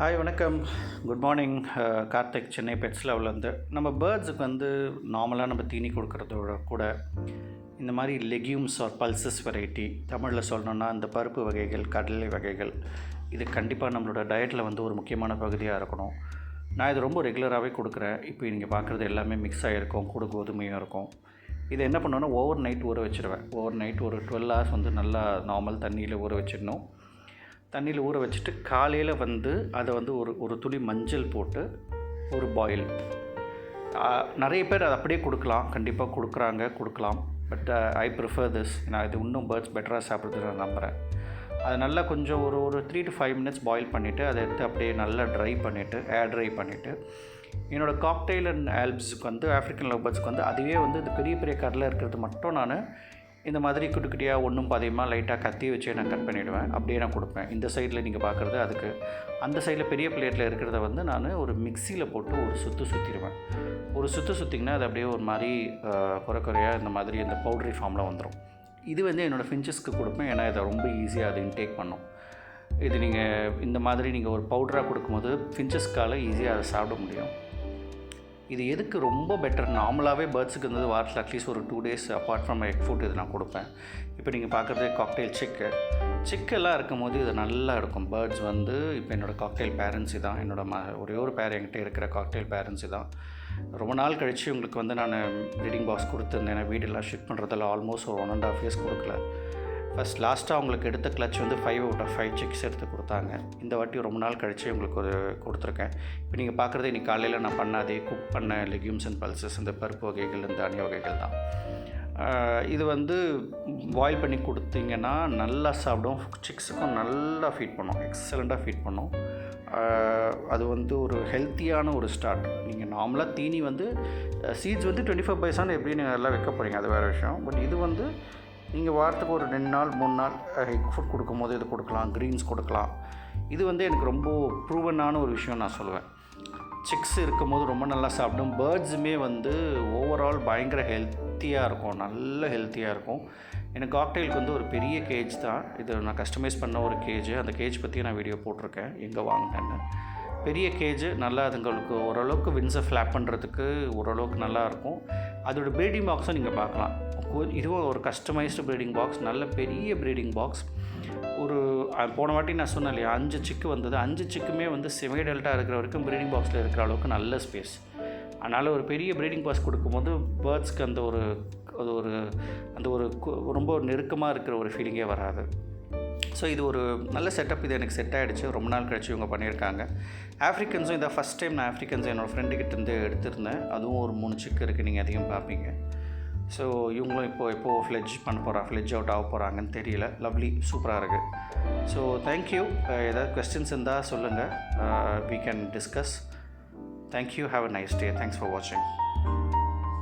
Hi வணக்கம். Good morning. Karthik, Chennai pets லவ்லேருந்து. நம்ம பேர்ட்ஸுக்கு நார்மலாக நம்ம தீனி கொடுக்குறதோட கூட இந்த மாதிரி லெக்யூம்ஸ் ஆர் பல்சஸ் வெரைட்டி, தமிழில் சொல்லணுன்னா இந்த பருப்பு வகைகள், கடலை வகைகள், இது கண்டிப்பாக நம்மளோட டயட்டில் ஒரு முக்கியமான பகுதியாக இருக்கணும். நான் இது ரொம்ப ரெகுலராகவே கொடுக்குறேன். இப்போ நீங்கள் பார்க்குறது எல்லாமே மிக்ஸ் ஆகிருக்கும், கூட கோதுமையாக இருக்கும். இதை என்ன பண்ணுவேன்னா ஓவர் நைட் ஊற வச்சுருவேன். ஓவர் நைட் ஒரு 12 hours நல்லா நார்மல் தண்ணியில் ஊற வச்சிடணும். தண்ணியில் ஊற வச்சுட்டு காலையில் அதை ஒரு துளி மஞ்சள் போட்டு ஒரு பாயில். நிறைய பேர் அதை அப்படியே கொடுக்கலாம், கண்டிப்பாக கொடுக்கலாம். But I prefer this. நான் இது இன்னும் பேர்ட்ஸ் பெட்டராக சாப்பிட்றது நான் நம்புகிறேன். அதை நல்லா கொஞ்சம் ஒரு 3 to 5 minutes பாயில் பண்ணிவிட்டு அதை எடுத்து அப்படியே நல்லா ட்ரை பண்ணிவிட்டு ஏர் ட்ரை பண்ணிவிட்டு என்னோடய காக்டெயில் அண்ட் ஆல்ப்ஸுக்கு ஆஃப்ரிக்கன் லவ் பேர்ட்ஸ்க்கு அதுவே இந்த பெரிய பெரிய கடலில் இருக்கிறது மட்டும் நான் இந்த மாதிரி குட்டி குட்டியாக ஒன்றும் பாதியமாக லைட்டாக கத்தி வச்சு நான் கட் பண்ணிவிடுவேன். அப்படியே நான் கொடுப்பேன். இந்த சைடில் நீங்கள் பார்க்குறது அதுக்கு, அந்த சைடில் பெரிய பிளேட்டில் இருக்கிறத நான் ஒரு மிக்சியில் போட்டு ஒரு சுற்றிடுவேன். ஒரு சுற்றிங்கன்னா அது அப்படியே ஒரு மாதிரி குறையாக இந்த மாதிரி இந்த பவுட்ரி ஃபார்மில் வந்துடும். இது என்னோடய ஃபின்ச்சஸ்க்கு கொடுப்பேன். ஏன்னா இதை ரொம்ப ஈஸியாக அது இன்டேக் பண்ணும். இது நீங்கள் இந்த மாதிரி நீங்கள் ஒரு பவுடராக கொடுக்கும்போது ஃபின்ச்சஸ்க்கால் ஈஸியாக அதை சாப்பிட முடியும். இது எதுக்கு ரொம்ப பெட்டர், நார்மலாகவே பேர்ட்ஸுக்கு வாரத்தில் அட்லீஸ்ட் ஒரு 2 days apart from egg food இது நான் கொடுப்பேன். இப்போ நீங்கள் பார்க்குறது காக்டெயில் சிக்கெல்லாம் இருக்கும்போது இது நல்லா இருக்கும். பேர்ட்ஸ் இப்போ என்னோடய காக்டெயில் பேரண்ட்ஸ் தான், ஒரே ஒரு பேர் என்கிட்ட இருக்கிற காக்டெயில் பேரண்ட்ஸ் தான். ரொம்ப நாள் கழித்து உங்களுக்கு நான் ப்ரீடிங் பாக்ஸ் கொடுத்துருந்தேன். ஏன்னா வீடெல்லாம் ஷிஃப்ட் பண்ணுறதில்ல, ஆல்மோஸ்ட் ஒரு 1.5 years கொடுக்கல. லாஸ்ட்டாக அவங்களுக்கு எடுத்த கிளச் 5 out of 5 chicks எடுத்து கொடுத்தாங்க. இந்த வாட்டி ரொம்ப நாள் கழித்து உங்களுக்கு கொடுத்துருக்கேன். இப்போ நீங்கள் பார்க்குறது இன்றைக்கி காலையில் நான் பண்ணாதே குக் பண்ண லெக்யூம்ஸ் அண்ட் பல்சஸ், இந்த பருப்பு வகைகள், இந்த தானிய வகைகள் தான். இது பாயில் பண்ணி கொடுத்தீங்கன்னா நல்லா சாப்பிடும். சிக்ஸுக்கும் நல்லா ஃபீட் பண்ணும், எக்ஸலண்ட்டாக ஃபீட் பண்ணும். அது ஒரு ஹெல்த்தியான ஒரு ஸ்டார்ட். நீங்கள் நார்மலாக தீனி சீட்ஸ் 25 paisa எப்படி நீங்கள் எல்லாம் வைக்க போகிறீங்க, அது வேறு விஷயம். பட் இது நீங்கள் வாரத்துக்கு ஒரு 2 நாள் 3 நாள் எக் ஃபுட் கொடுக்கும்போது இது கொடுக்கலாம், க்ரீன்ஸ் கொடுக்கலாம். இது எனக்கு ரொம்ப ப்ரூவனான ஒரு விஷயம் நான் சொல்லுவேன். சிக்ஸ் இருக்கும்போது ரொம்ப நல்லா சாப்பிடும். பேர்ட்ஸுமே ஓவரால் பயங்கர ஹெல்த்தியாக இருக்கும், நல்ல ஹெல்த்தியாக இருக்கும். எனக்கு காக்டெயிலுக்கு ஒரு பெரிய கேஜ் தான் இது. நான் கஸ்டமைஸ் பண்ண ஒரு கேஜ், அந்த கேஜ் பற்றி நான் வீடியோ போட்டிருக்கேன், எங்கே வாங்கினேன்னு. பெரிய கேஜ் நல்லா அதுங்களுக்கு ஓரளவுக்கு வின்ஸை ஃப்ளாப் பண்ணுறதுக்கு ஓரளவுக்கு நல்லாயிருக்கும். அதோடய ப்ரீடிங் பாக்ஸும் நீங்கள் பார்க்கலாம். இதுவும் ஒரு கஸ்டமைஸ்டு ப்ரீடிங் பாக்ஸ், நல்ல பெரிய ப்ரீடிங் பாக்ஸ். போன வாட்டி நான் சொன்னேன் இல்லையா, 5 சிக்கு 5 சிக்குமே செமி டெல்ட்டா இருக்கிற வரைக்கும் ப்ரீடிங் பாக்ஸில் இருக்கிற அளவுக்கு நல்ல ஸ்பேஸ். அதனால் ஒரு பெரிய ப்ரீடிங் பாக்ஸ் கொடுக்கும்போது பேர்ட்ஸ்க்கு அந்த ஒரு ரொம்ப நெருக்கமாக இருக்கிற ஒரு ஃபீலிங்கே வராது. ஸோ இது ஒரு நல்ல செட்டப். இது எனக்கு செட் ஆகிடுச்சு. ரொம்ப நாள் கழிச்சு இவங்க பண்ணியிருக்காங்க. ஆஃப்ரிக்கன்ஸும் இதை ஃபஸ்ட் டைம் நான் ஆஃப்ரிக்கன்ஸ் என்னோடய ஃப்ரெண்டுக்கிட்டேருந்து எடுத்திருந்தேன். அதுவும் ஒரு 3 சிக்கு இருக்குது, நீங்கள் அதிகம் பார்ப்பீங்க. ஸோ இவங்களும் எப்போது ஃப்ளெட்ஜ் அவுட் ஆக போகிறாங்கன்னு தெரியல. லவ்லி, சூப்பராக இருக்குது. So thank you. ஏதாவது கொஸ்டின்ஸ் இருந்தால் சொல்லுங்கள், we can discuss. Thank you. Have a nice day. Thanks for watching.